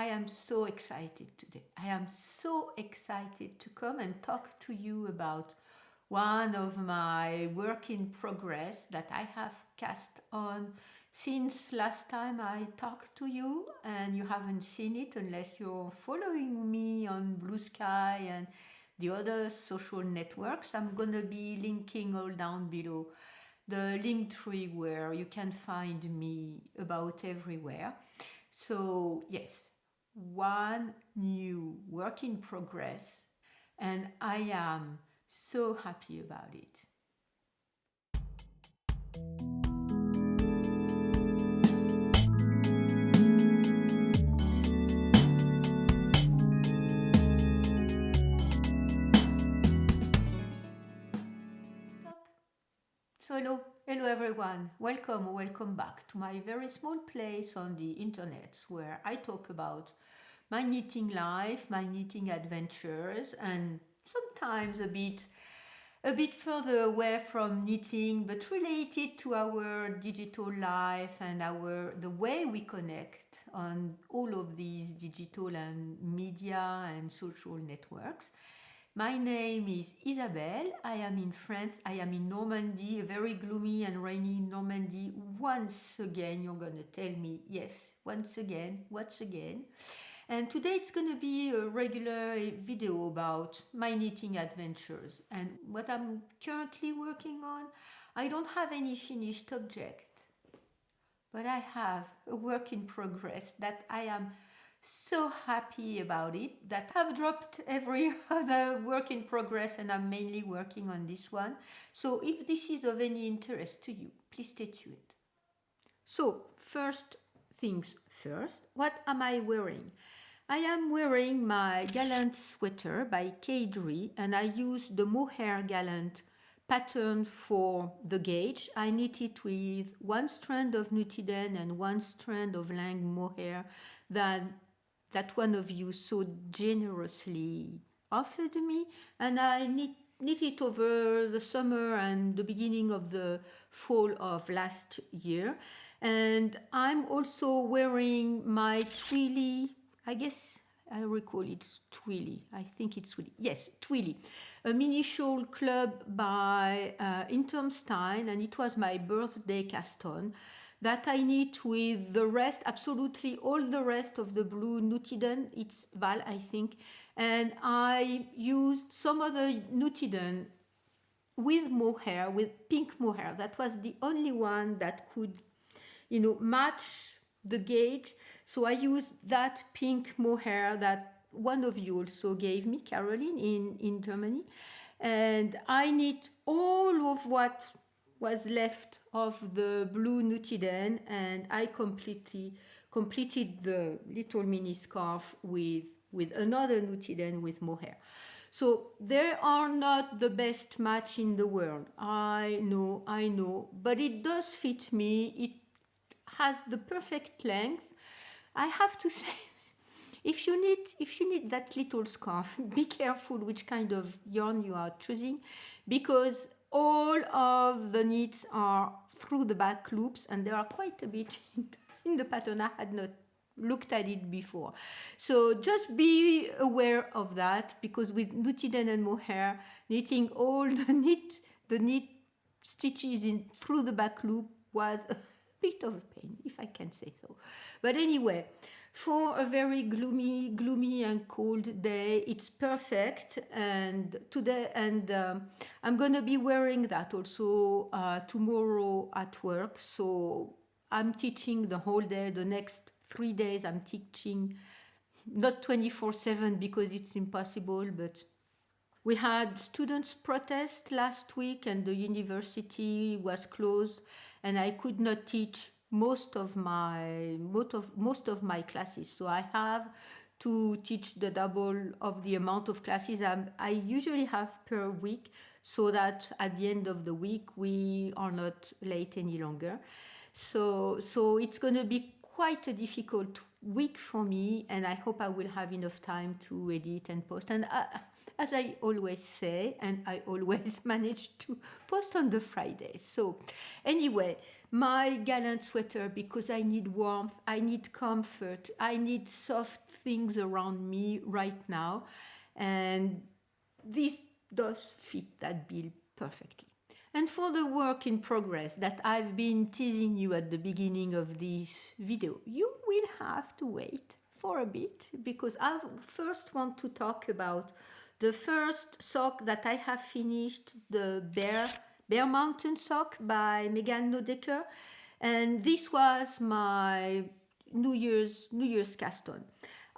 I am so excited today. I am so excited to come and talk to you about one of my work in progress that I have cast on since last time I talked to you, and you haven't seen it unless you're following me on Blue Sky and the other social networks. I'm gonna be linking all down below the link tree where you can find me about everywhere. So yes, one new work in progress, and I am so happy about it. Stop. So hello everyone. Welcome or welcome back to my very small place on the internet where I talk about my knitting life, my knitting adventures, and sometimes a bit further away from knitting, but related to our digital life and the way we connect on all of these digital and media and social networks. My name is Isabelle. I am in France. I am in Normandy, a very gloomy and rainy Normandy. Once again, you're going to tell me, yes, once again, once again. And today it's going to be a regular video about my knitting adventures and what I'm currently working on. I don't have any finished object, but I have a work in progress that I am so happy about it that I've dropped every other work in progress and I'm mainly working on this one. So if this is of any interest to you, please stay tuned. So first things first, what am I wearing? I am wearing my Gallant sweater by Kadri, and I use the mohair Gallant pattern for the gauge. I knit it with one strand of Nutiden and one strand of Lang mohair that one of you so generously offered me, and I knit it over the summer and the beginning of the fall of last year. And I'm also wearing my Twilly, I guess I recall it's Twilly. I think it's Twilly. Yes, Twilly. A mini shawl club by Intermstein, and it was my birthday cast on that I knit with the rest, absolutely all the rest of the blue Nutiden. It's Val, I think. And I used some other Nutiden with mohair, with pink mohair. That was the only one that could, match the gauge. So I used that pink mohair that one of you also gave me, Caroline, in Germany. And I knit all of what was left of the blue Nutiden, and I completed the little mini scarf with another Nutiden with mohair. So they are not the best match in the world. I know, but it does fit me. It has the perfect length. I have to say, if you need that little scarf, be careful which kind of yarn you are choosing, because all of the knits are through the back loops, and there are quite a bit in the pattern. I had not looked at it before. So just be aware of that, because with Nutiden and mohair, knitting all the knit stitches in through the back loop was a bit of a pain, if I can say so. But anyway, for a very gloomy and cold day, it's perfect. And today, I'm gonna be wearing that also tomorrow at work. So I'm teaching the whole day. The next 3 days, I'm teaching, not 24/7 because it's impossible, but we had students protest last week and the university was closed, and I could not teach most of my classes. So I have to teach the double of the amount of classes I usually have per week, so that at the end of the week we are not late any longer. So it's going to be quite a difficult week for me, and I hope I will have enough time to edit and post. And as I always say, and I always manage to post on the Fridays. So anyway, my gallant sweater, because I need warmth, I need comfort, I need soft things around me right now, and this does fit that bill perfectly. And for the work in progress that I've been teasing you at the beginning of this video, you will have to wait for a bit, because I first want to talk about the first sock that I have finished, the Bear Mountain sock by Megan Nodecker, and this was my New Year's cast on.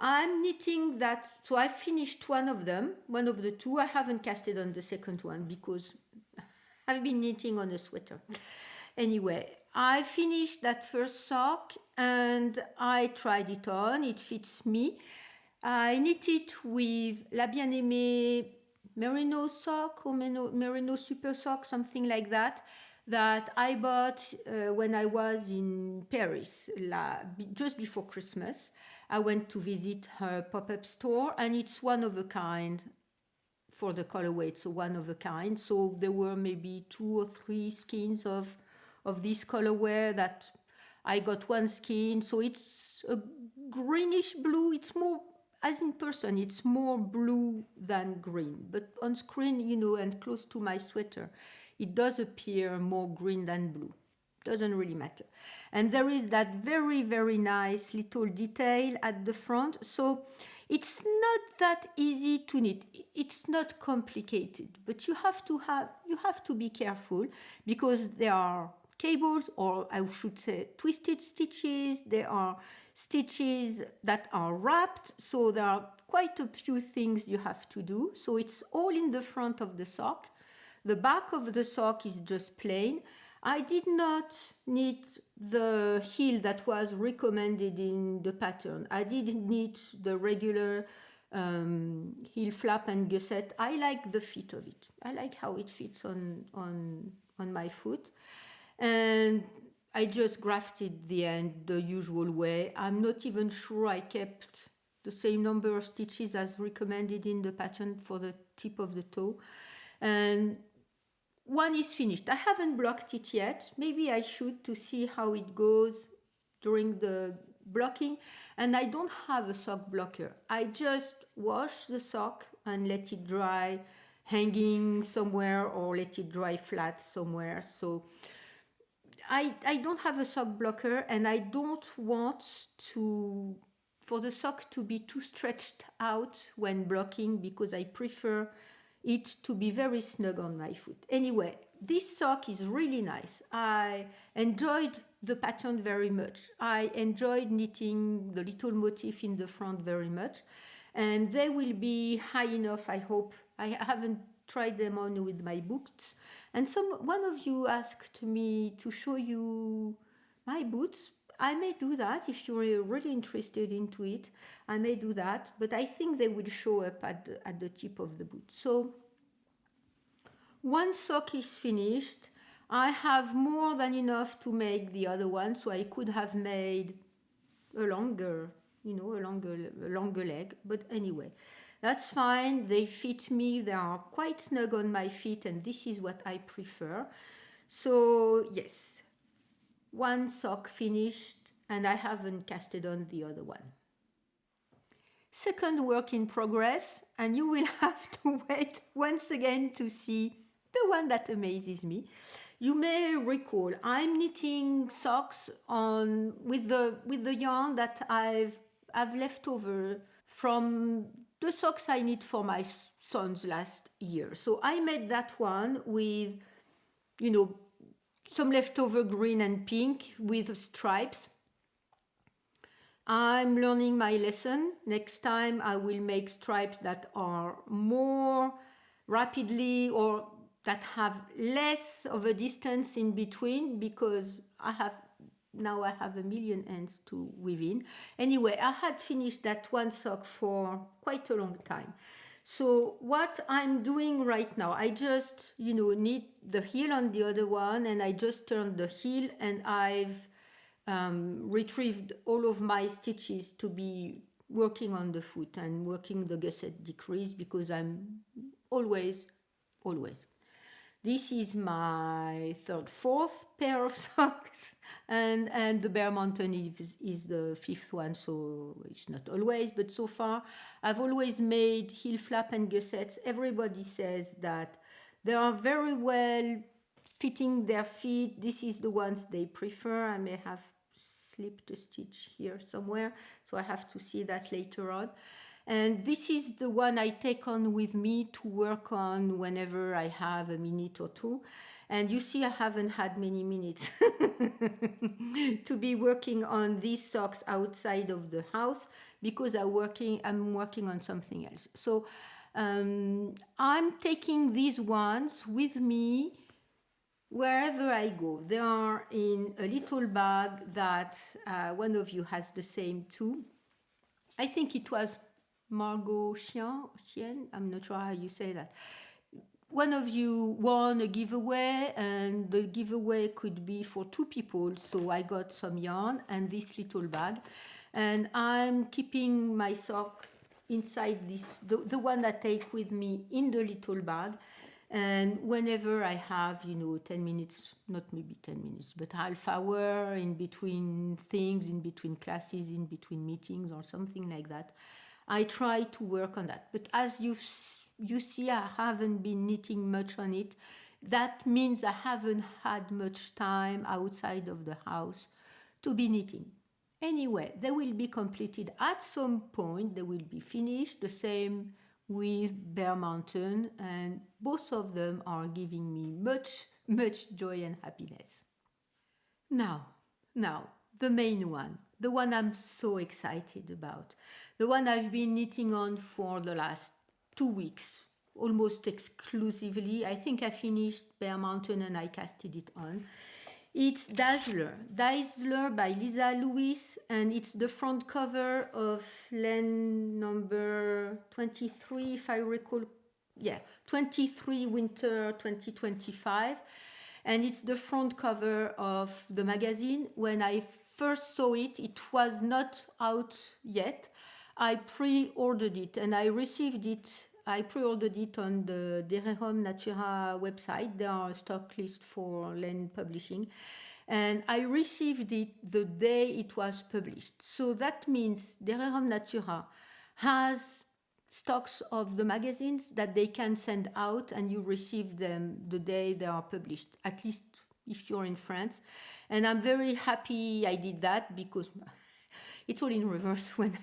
I'm knitting that, so I finished one of them, one of the two. I haven't casted on the second one because I've been knitting on a sweater. Anyway, I finished that first sock and I tried it on. It fits me. I knit it with La Bien-Aimée Merino sock or Merino super sock, something like that, that I bought when I was in Paris just before Christmas. I went to visit her pop-up store, and it's one of a kind for the colorway. It's a one of a kind. So there were maybe 2 or 3 skeins of this colorway that I got one skein. So it's a greenish blue. It's more, as in person, it's more blue than green. But on screen, and close to my sweater, it does appear more green than blue. Doesn't really matter. And there is that very, very nice little detail at the front. So it's not that easy to knit. It's not complicated, but you have to be careful, because there are cables, or I should say twisted stitches. There are stitches that are wrapped. So there are quite a few things you have to do. So it's all in the front of the sock. The back of the sock is just plain. I did not knit the heel that was recommended in the pattern. I didn't knit the regular heel flap and gusset. I like the fit of it. I like how it fits on my foot. And I just grafted the end the usual way. I'm not even sure I kept the same number of stitches as recommended in the pattern for the tip of the toe. And one is finished. I haven't blocked it yet. Maybe I should, to see how it goes during the blocking. And I don't have a sock blocker. I just wash the sock and let it dry hanging somewhere, or let it dry flat somewhere. So I don't have a sock blocker, and I don't want for the sock to be too stretched out when blocking, because I prefer it to be very snug on my foot. Anyway, this sock is really nice. I enjoyed the pattern very much. I enjoyed knitting the little motif in the front very much. And they will be high enough, I hope. I haven't tried them on with my boots. And one of you asked me to show you my boots. I may do that if you're really interested into it. I may do that, but I think they will show up at the tip of the boot. So one sock is finished. I have more than enough to make the other one, so I could have made a longer leg. But anyway, that's fine. They fit me. They are quite snug on my feet, and this is what I prefer. So yes, one sock finished, and I haven't casted on the other one. Second work in progress, and you will have to wait once again to see the one that amazes me. You may recall I'm knitting socks with the yarn that I've left over from the socks I knit for my sons last year. So I made that one with, some leftover green and pink with stripes. I'm learning my lesson. Next time I will make stripes that are more rapidly, or that have less of a distance in between, because I have a million ends to weave in. Anyway, I had finished that one sock for quite a long time. So what I'm doing right now, I just, knit the heel on the other one, and I just turned the heel, and I've retrieved all of my stitches to be working on the foot and working the gusset decrease, because I'm always. This is my fourth pair of socks, and the Bear Mountain is the fifth one, so it's not always, but so far I've always made heel flap and gussets. Everybody says that they are very well fitting their feet. This is the ones they prefer. I may have slipped a stitch here somewhere, so I have to see that later on. And this is the one I take on with me to work on whenever I have a minute or two. And you see, I haven't had many minutes to be working on these socks outside of the house, because I'm working on something else. So I'm taking these ones with me wherever I go. They are in a little bag that one of you has the same too. I think it was Margot Chien, I'm not sure how you say that. One of you won a giveaway, and the giveaway could be for 2 people. So I got some yarn and this little bag, and I'm keeping my sock inside this, the one I take with me in the little bag. And whenever I have, 10 minutes, not maybe 10 minutes, but half hour in between things, in between classes, in between meetings or something like that, I try to work on that. But as you see, I haven't been knitting much on it. That means I haven't had much time outside of the house to be knitting. Anyway, they will be completed at some point. They will be finished. The same with Bear Mountain, and both of them are giving me much joy and happiness. Now, the main one, the one I'm so excited about, the one I've been knitting on for the last 2 weeks, almost exclusively. I think I finished Bear Mountain and I casted it on. It's Dazzler by Lisa Lewis, and it's the front cover of Len number 23, if I recall. Yeah, 23 winter 2025. And it's the front cover of the magazine. When I first saw it, it was not out yet. I pre-ordered it, and I received it. I pre-ordered it on the Dazzling Natura website. There are a stock list for Len Publishing. And I received it the day it was published. So that means Dazzling Natura has stocks of the magazines that they can send out, and you receive them the day they are published, at least if you're in France. And I'm very happy I did that, because it's all in reverse when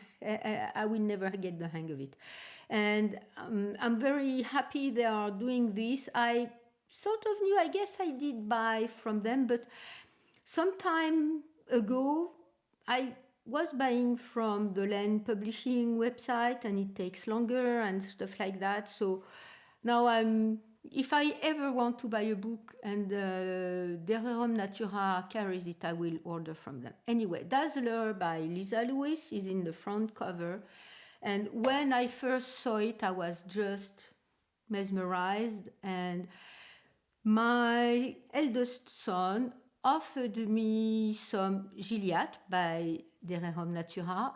I will never get the hang of it. And I'm very happy they are doing this. I sort of knew, I guess I did buy from them, but some time ago I was buying from the Len Publishing website, and it takes longer and stuff like that. So now if I ever want to buy a book and Dazzling Natura carries it, I will order from them. Anyway, Dazzler by Lisa Lewis is in the front cover. And when I first saw it, I was just mesmerized. And my eldest son offered me some Gilliatt by Dazzling Natura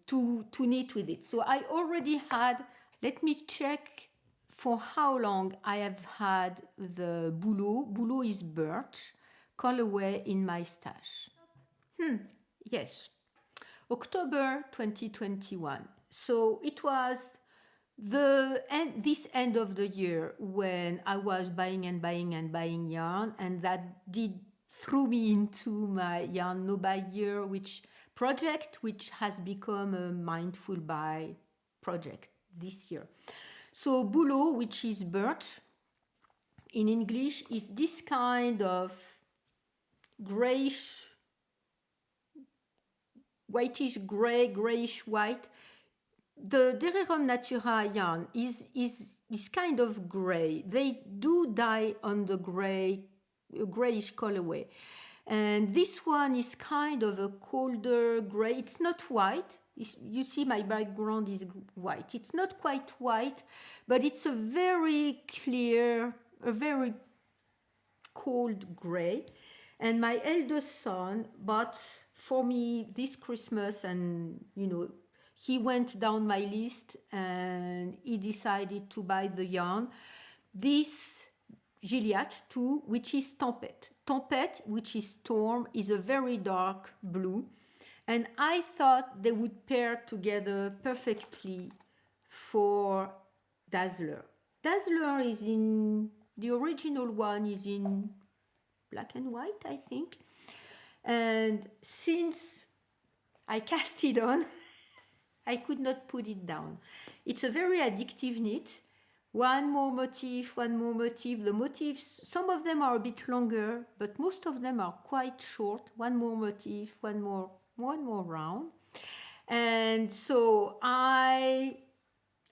to knit with it. So I already had, let me check for how long I have had the Boulot. Boulot is birch colorway in my stash. Yes, October 2021. So it was this end of the year when I was buying yarn, and that threw me into my Yarn No Buy Year project, which has become a Mindful Buy project this year. So Boulot, which is birch in English, is this kind of grayish, whitish gray, grayish white. The Dazzling Natura yarn is kind of gray. They do dye on the grayish colorway. And this one is kind of a colder gray. It's not white. You see my background is white. It's not quite white, but it's a very clear, a very cold gray. And my eldest son bought for me this Christmas, and he went down my list and he decided to buy the yarn. This Gilliatt too, which is Tempête. Tempête, which is storm, is a very dark blue. And I thought they would pair together perfectly for Dazzler. Dazzler is in, the original one is in black and white, I think. And since I cast it on, I could not put it down. It's a very addictive knit. One more motif, one more motif. The motifs, some of them are a bit longer, but most of them are quite short. One more motif, one more round. And so I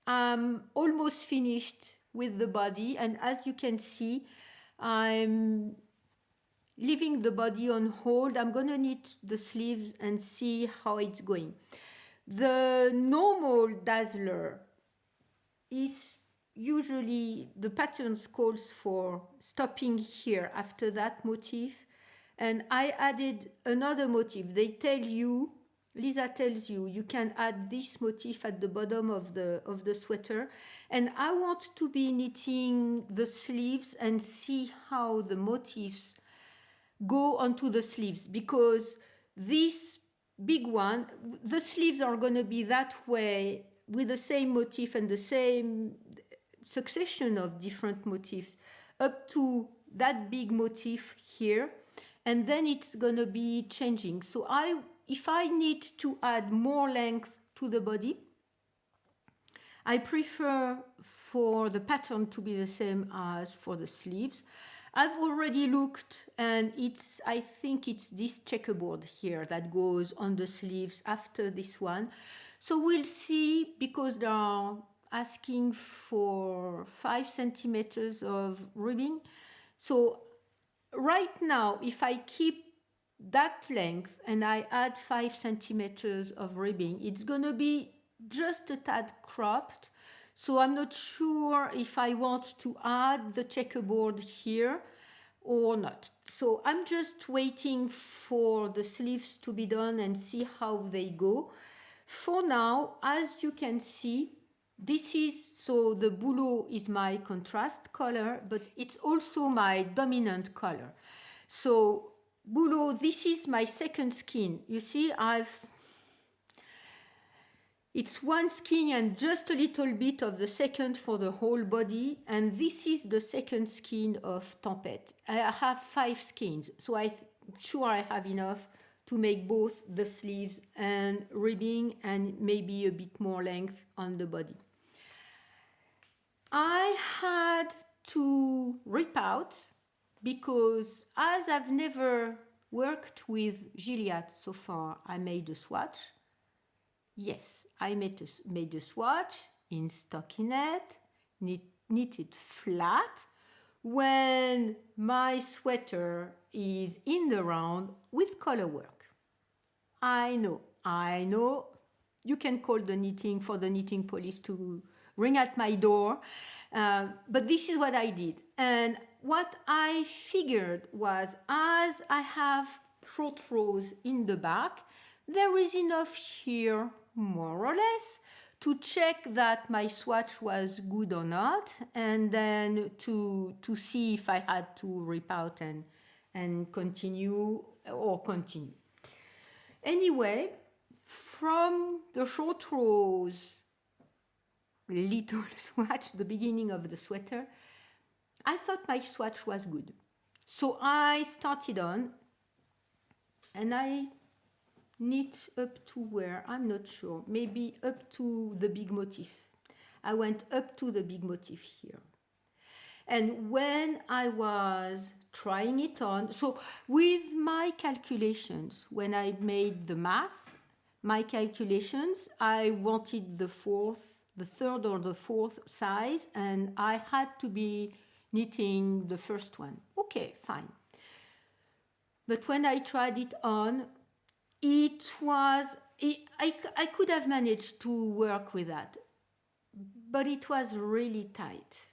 am almost finished with the body. And as you can see, I'm leaving the body on hold. I'm going to knit the sleeves and see how it's going. The normal Dazzler is usually, the patterns calls for stopping here after that motif, and I added another motif. They tell you, Lisa tells you, you can add this motif at the bottom of the sweater, and I want to be knitting the sleeves and see how the motifs go onto the sleeves, because this big one, the sleeves are going to be that way with the same motif and the same succession of different motifs up to that big motif here, and then it's going to be changing. So if I need to add more length to the body, I prefer for the pattern to be the same as for the sleeves. I've already looked, and I think it's this checkerboard here that goes on the sleeves after this one. So we'll see, because they are asking for 5 centimeters of ribbing. So right now, if I keep that length and I add 5 centimeters of ribbing, it's going to be just a tad cropped. So I'm not sure if I want to add the checkerboard here or not. So I'm just waiting for the sleeves to be done and see how they go. For now, as you can see, so the boulot is my contrast color, but it's also my dominant color. So boulot, this is my second skein. You see, it's one skein and just a little bit of the second for the whole body. And this is the second skein of Tempête. I have 5 skeins, so I'm sure I have enough to make both the sleeves and ribbing and maybe a bit more length on the body. I had to rip out because, as I've never worked with Gilliatt so far, I made a swatch. Yes, I made a swatch in stockinette, knitted flat, when my sweater is in the round with color work. I know, you can call the knitting police to ring at my door, but this is what I did. And what I figured was, as I have short rows in the back, there is enough here, more or less, to check that my swatch was good or not, and then to see if I had to rip out and continue. Anyway, from the short rows little swatch, the beginning of the sweater, I thought my swatch was good. So I started on, and I knit up to where, I'm not sure, maybe up to the big motif. I went up to the big motif here. And when I was trying it on, so with my calculations, when I made the math, my calculations, I wanted the third or the fourth size, and I had to be knitting the first one. Okay, fine. But when I tried it on, I could have managed to work with that, but it was really tight.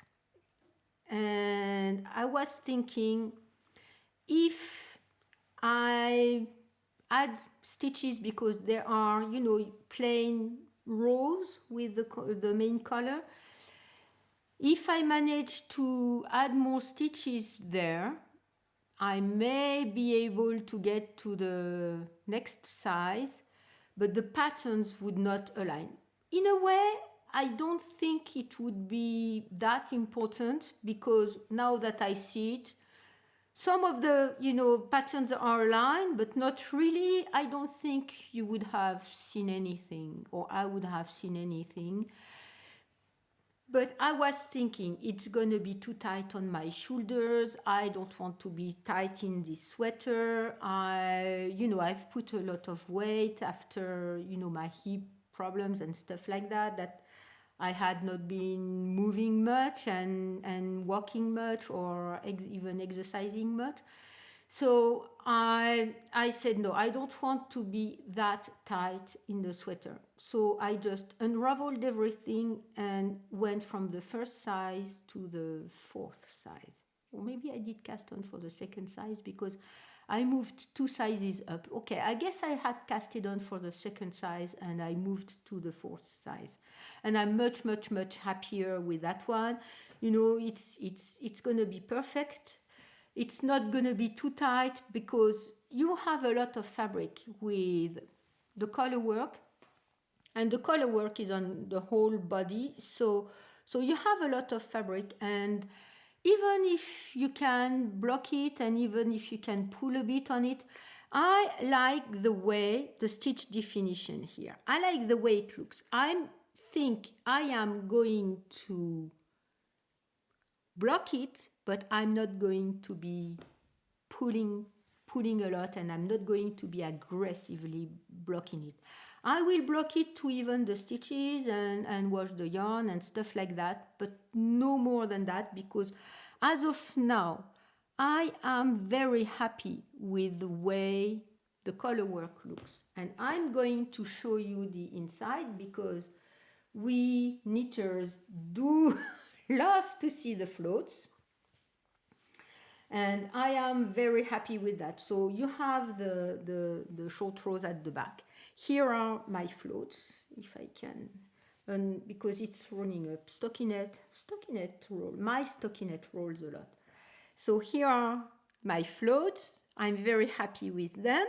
And I was thinking, if I add stitches because there are, plain rows with the main color. If I manage to add more stitches there, I may be able to get to the next size, but the patterns would not align. In a way, I don't think it would be that important, because now that I see it, some of the patterns are aligned, but not really. I don't think you would have seen anything, or I would have seen anything. But I was thinking it's gonna be too tight on my shoulders. I don't want to be tight in this sweater. I've put a lot of weight after, my hip problems and stuff like that I had not been moving much and walking much, or even exercising much. So I said, no, I don't want to be that tight in the sweater. So I just unraveled everything and went from the first size to the fourth size. Or maybe I did cast on for the second size, because I moved 2 sizes up. Okay, I guess I had casted on for the second size and I moved to the fourth size. And I'm much, much, much happier with that one. It's gonna be perfect. It's not going to be too tight, because you have a lot of fabric with the color work, and the color work is on the whole body. So you have a lot of fabric, and even if you can block it and even if you can pull a bit on it, I like the way the stitch definition here. I like the way it looks. I think I am going to block it, but I'm not going to be pulling a lot, and I'm not going to be aggressively blocking it. I will block it to even the stitches and wash the yarn and stuff like that, but no more than that, because as of now, I am very happy with the way the color work looks. And I'm going to show you the inside, because we knitters do love to see the floats, and I am very happy with that. So you have the short rows at the back. Here are my floats, if I can, and because it's running up. Stockinette roll. My stockinette rolls a lot. So here are my floats. I'm very happy with them.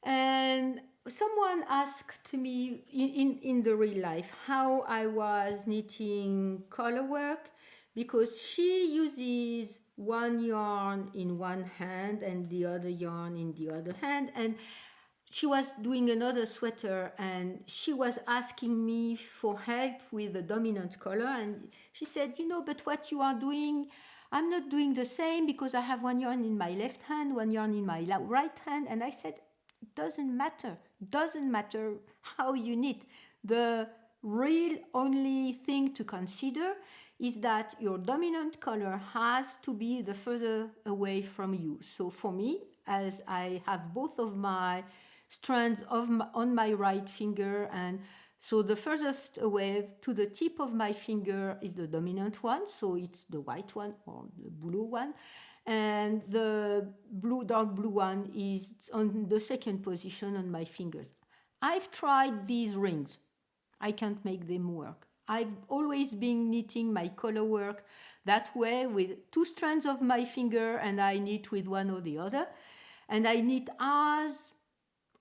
And someone asked me in the real life how I was knitting color work, because she uses one yarn in one hand and the other yarn in the other hand, and she was doing another sweater and she was asking me for help with the dominant color, and she said, but what you are doing, I'm not doing the same, because I have one yarn in my left hand, one yarn in my right hand. And I said, it doesn't matter how you knit. The real only thing to consider is that your dominant color has to be the further away from you. So for me, as I have both of my strands on my right finger, and so the furthest away to the tip of my finger is the dominant one, so it's the white one or the blue one, and the dark blue one is on the second position on my fingers. I've tried these rings. I can't make them work. I've always been knitting my color work that way, with 2 strands of my finger, and I knit with one or the other, and I knit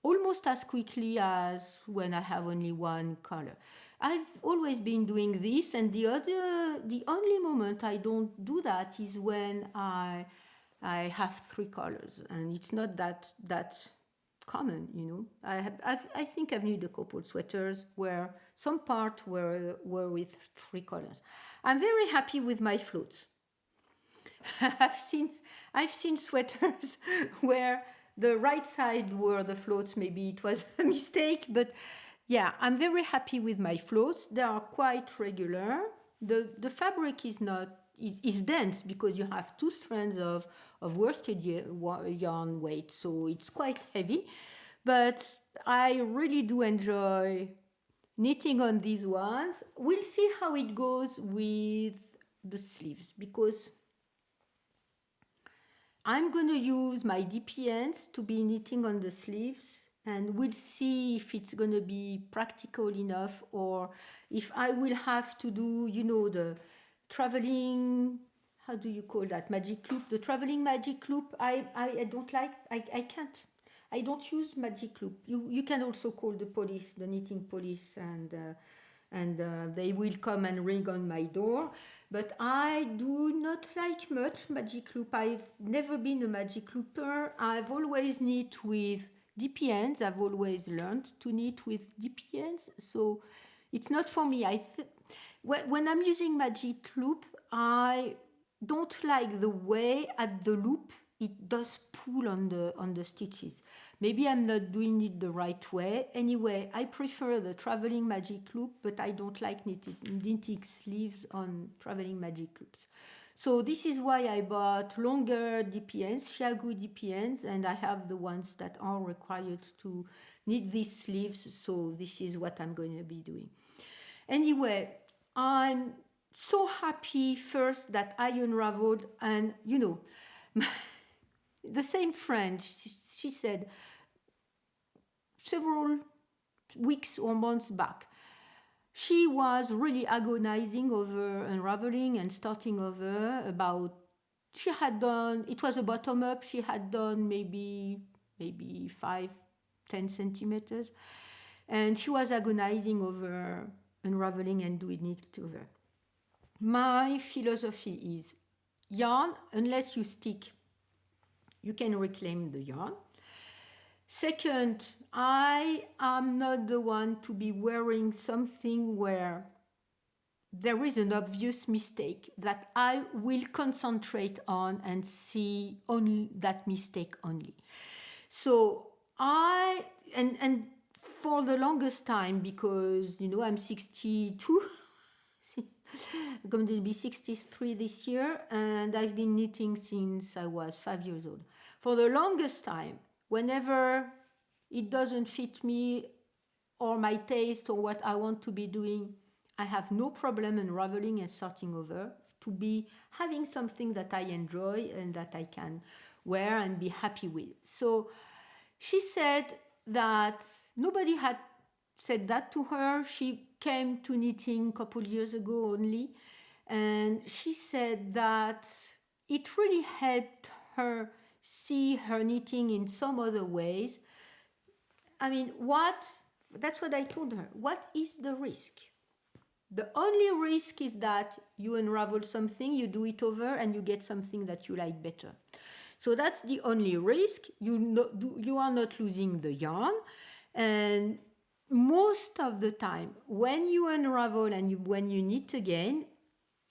almost as quickly as when I have only one color. I've always been doing this, and the only moment I don't do that is when I have 3 colors, and it's not that common, I think I've knit a couple sweaters where some part were with 3 colors. I'm very happy with my floats. I've seen sweaters where the right side were the floats. Maybe it was a mistake, but yeah, I'm very happy with my floats. They are quite regular. The fabric is dense, because you have 2 strands of worsted yarn weight, so it's quite heavy. But I really do enjoy knitting on these ones. We'll see how it goes with the sleeves, because I'm going to use my DPNs to be knitting on the sleeves, and we'll see if it's going to be practical enough, or if I will have to do, the traveling, how do you call that, magic loop, the traveling magic loop. I don't like, I can't, I don't use magic loop. You can also call the police, the knitting police, and they will come and ring on my door. But I do not like much magic loop. I've never been a magic looper. I've always knit with DPNs. I've always learned to knit with DPNs. So it's not for me. When I'm using magic loop, I don't like the way at the loop it does pull on the stitches. Maybe I'm not doing it the right way. Anyway, I prefer the traveling magic loop, but I don't like knitting sleeves on traveling magic loops. So this is why I bought longer DPNs, Xiaogu DPNs, and I have the ones that are required to knit these sleeves. So this is what I'm going to be doing. Anyway, I'm so happy first that I unraveled, and the same friend, she said several weeks or months back, she was really agonizing over unraveling and starting over. She had done, it was a bottom up, she had done maybe 5-10 centimeters, and she was agonizing over unraveling and doing it over. My philosophy is yarn, unless you stick, you can reclaim the yarn. Second, I am not the one to be wearing something where there is an obvious mistake that I will concentrate on and see only that mistake only. So and for the longest time, because I'm 62, I'm going to be 63 this year, and I've been knitting since I was 5 years old. For the longest time, whenever it doesn't fit me or my taste or what I want to be doing, I have no problem unraveling and starting over, to be having something that I enjoy and that I can wear and be happy with. So she said that nobody had said that to her. She came to knitting a couple years ago only, and she said that it really helped her see her knitting in some other ways. I mean, that's what I told her. What is the risk? The only risk is that you unravel something, you do it over, and you get something that you like better. So that's the only risk. You are not losing the yarn. And most of the time, when you unravel and when you knit again,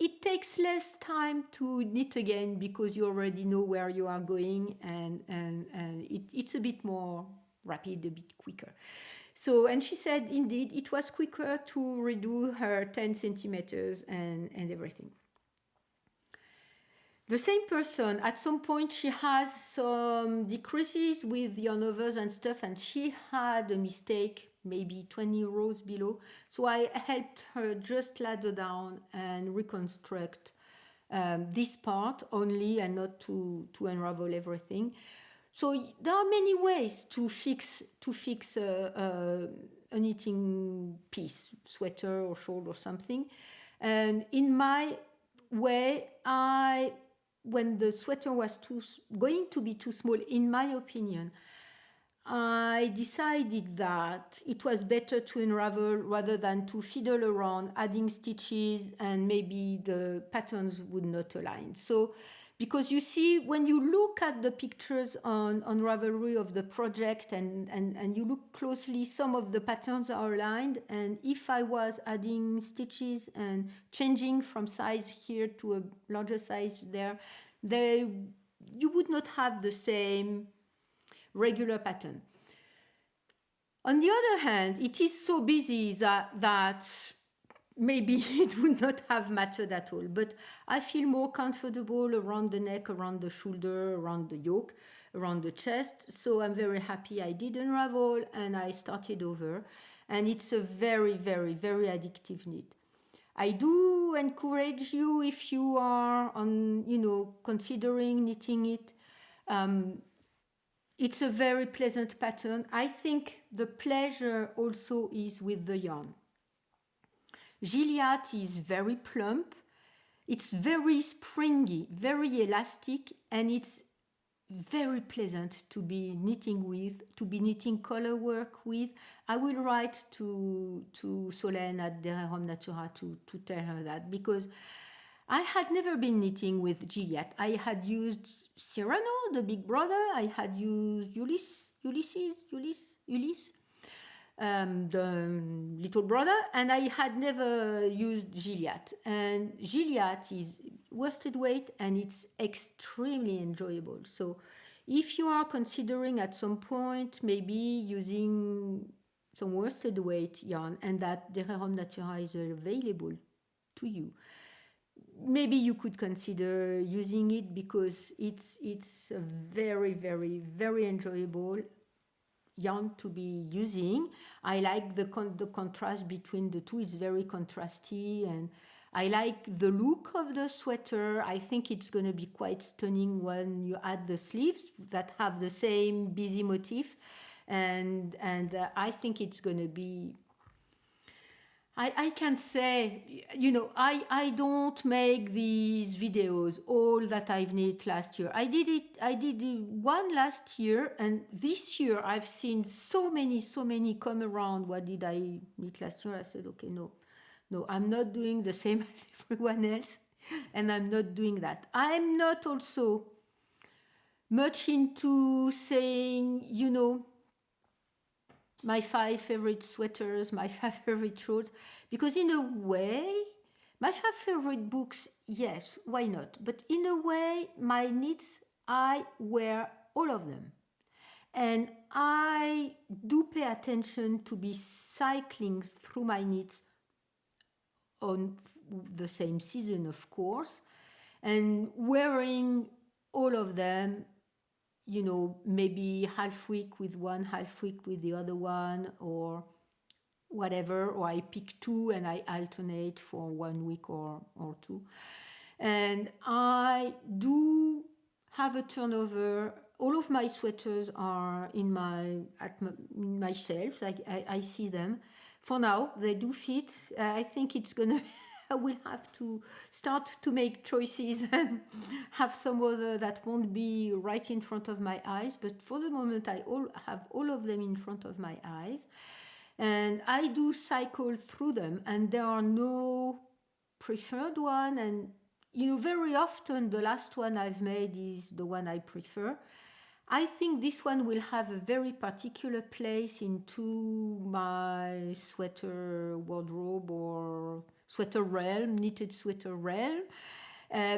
it takes less time to knit again, because you already know where you are going, and it's a bit more rapid, a bit quicker. So, and she said, indeed, it was quicker to redo her 10 centimeters and everything. The same person, at some point, she has some decreases with yarn overs and stuff, and she had a mistake, maybe 20 rows below. So I helped her just ladder down and reconstruct this part only, and not to unravel everything. So there are many ways to fix a knitting piece, sweater or shawl or something. And in my way, when the sweater was going to be too small, in my opinion, I decided that it was better to unravel rather than to fiddle around, adding stitches, and maybe the patterns would not align. So, because you see, when you look at the pictures on Ravelry of the project and you look closely, some of the patterns are aligned. And if I was adding stitches and changing from size here to a larger size there, you would not have the same regular pattern. On the other hand, it is so busy that maybe it would not have mattered at all. But I feel more comfortable around the neck, around the shoulder, around the yoke, around the chest. So I'm very happy I did unravel and I started over. And it's a very, very, very addictive knit. I do encourage you, if you are considering knitting it, It's a very pleasant pattern. I think the pleasure also is with the yarn. Gilliatt is very plump. It's very springy, very elastic, and it's very pleasant to be knitting with, to be knitting color work with. I will write to Solène at Derehom Natura to tell her that, because I had never been knitting with Gilliatt. I had used Cyrano, the big brother. I had used Ulysse, the little brother, and I had never used Gilliatt. And Gilliatt is worsted weight and it's extremely enjoyable. So if you are considering at some point maybe using some worsted weight yarn and that Derehom Natura is available to you, maybe you could consider using it, because it's a very, very, very enjoyable yarn to be using. I like the contrast between the two. It's very contrasty, and I like the look of the sweater. I think it's going to be quite stunning when you add the sleeves that have the same busy motif, and I think it's going to be, I can say, I don't make these videos all that I've knit last year. I did one last year, and this year I've seen so many come around. What did I knit last year? I said, okay, no, I'm not doing the same as everyone else, and I'm not doing that. I'm not also much into saying, my 5 favorite sweaters, my 5 favorite shorts, because in a way, my 5 favorite books, yes, why not? But in a way, my knits, I wear all of them. And I do pay attention to be cycling through my knits on the same season, of course, and wearing all of them, maybe half week with one, half week with the other one, or whatever, or I pick 2 and I alternate for 1 week or 2. And I do have a turnover. All of my sweaters are in my shelves. I see them. For now, they do fit. I think it's gonna. I will have to start to make choices and have some other that won't be right in front of my eyes. But for the moment, I have all of them in front of my eyes. And I do cycle through them, and there are no preferred one. And, very often the last one I've made is the one I prefer. I think this one will have a very particular place into my sweater wardrobe or sweater realm, knitted sweater realm,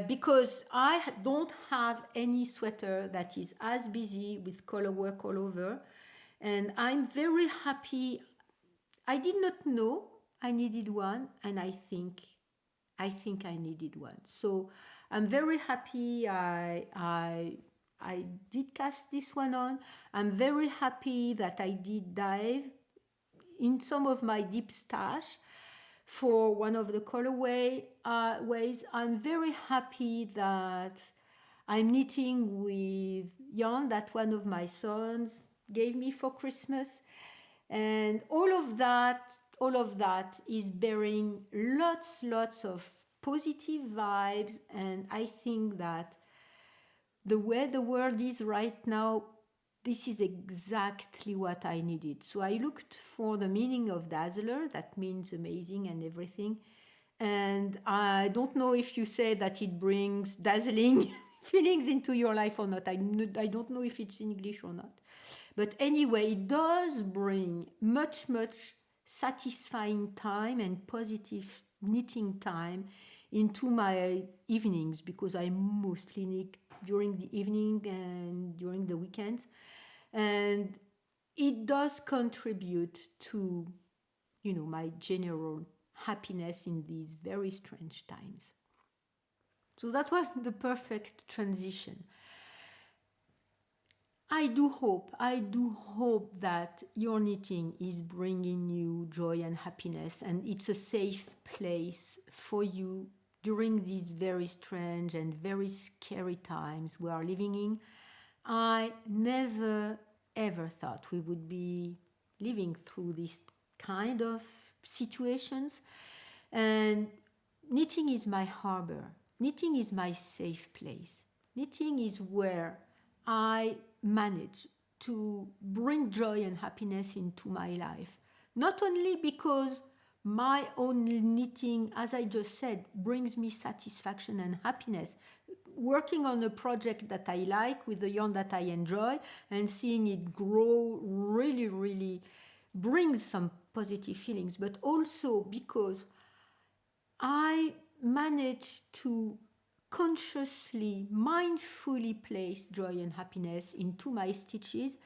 because I don't have any sweater that is as busy with color work all over. And I'm very happy. I did not know I needed one, and I think I needed one. So I'm very happy I did cast this one on. I'm very happy that I did dive in some of my deep stash for one of the colorway ways. I'm very happy that I'm knitting with yarn that one of my sons gave me for Christmas. And all of that is bearing lots of positive vibes. And I think that the way the world is right now, this is exactly what I needed. So I looked for the meaning of Dazzler. That means amazing and everything. And I don't know if you say that it brings dazzling feelings into your life or not. I don't know if it's in English or not. But anyway, it does bring much satisfying time and positive knitting time into my evenings, because I mostly knit during the evening and during the weekends. And it does contribute to, my general happiness in these very strange times. So that was the perfect transition. I do hope that your knitting is bringing you joy and happiness, and it's a safe place for you during these very strange and very scary times we are living in. I never ever thought we would be living through this kind of situations. And knitting is my harbor. Knitting is my safe place. Knitting is where I manage to bring joy and happiness into my life. Not only because my own knitting, as I just said, brings me satisfaction and happiness. Working on a project that I like with the yarn that I enjoy and seeing it grow really, really brings some positive feelings, but also because I manage to consciously, mindfully place joy and happiness into my stitches,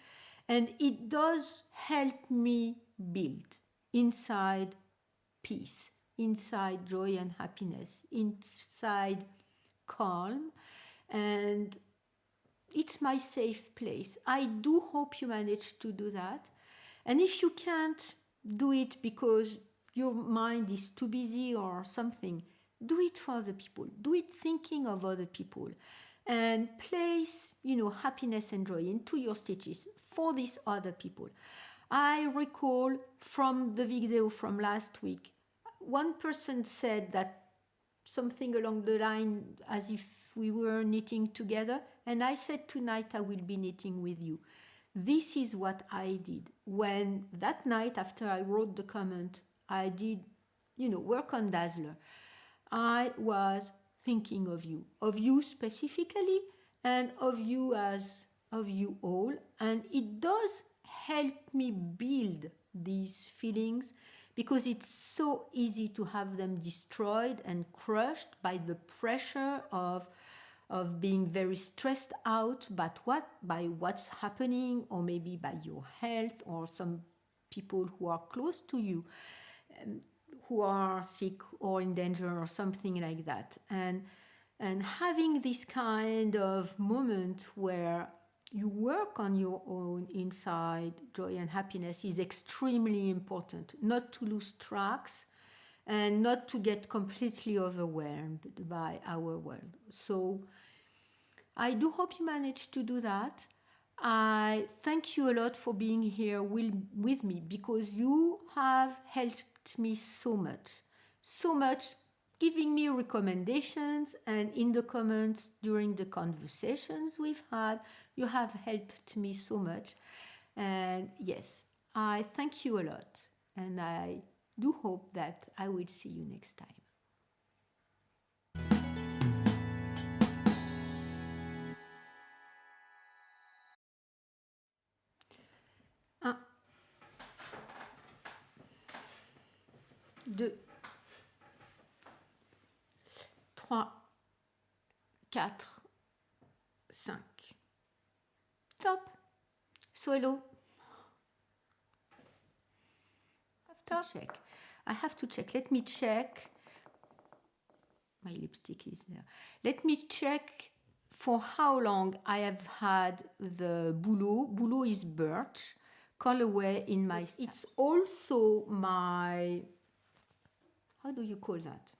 and it does help me build inside peace, inside joy and happiness, inside calm, and it's my safe place. I do hope you manage to do that. And if you can't do it because your mind is too busy or something, do it for other people. Do it thinking of other people. And place, happiness and joy into your stitches for these other people. I recall from the video from last week, one person said that something along the line as if we were knitting together, and I said, tonight I will be knitting with you. This is what I did. When that night after I wrote the comment, I did, work on Dazzler. I was thinking of you specifically, and of you all, and it does help me build these feelings because it's so easy to have them destroyed and crushed by the pressure of being very stressed out by what's happening, or maybe by your health, or some people who are close to you who are sick or in danger or something like that. And having this kind of moment where you work on your own inside joy and happiness is extremely important. Not to lose tracks and not to get completely overwhelmed by our world. So I do hope you managed to do that. I thank you a lot for being here with me, because you have helped me so much, giving me recommendations, and in the comments during the conversations we've had, you have helped me so much. And yes, I thank you a lot, and I do hope that I will see you next time. Un, deux, trois, quatre, cinq. Top. Solo. I have to check. Let me check. My lipstick is there. Let me check for how long I have had the boulot. Boulot is birch colorway in my. It's also my. How do you call that?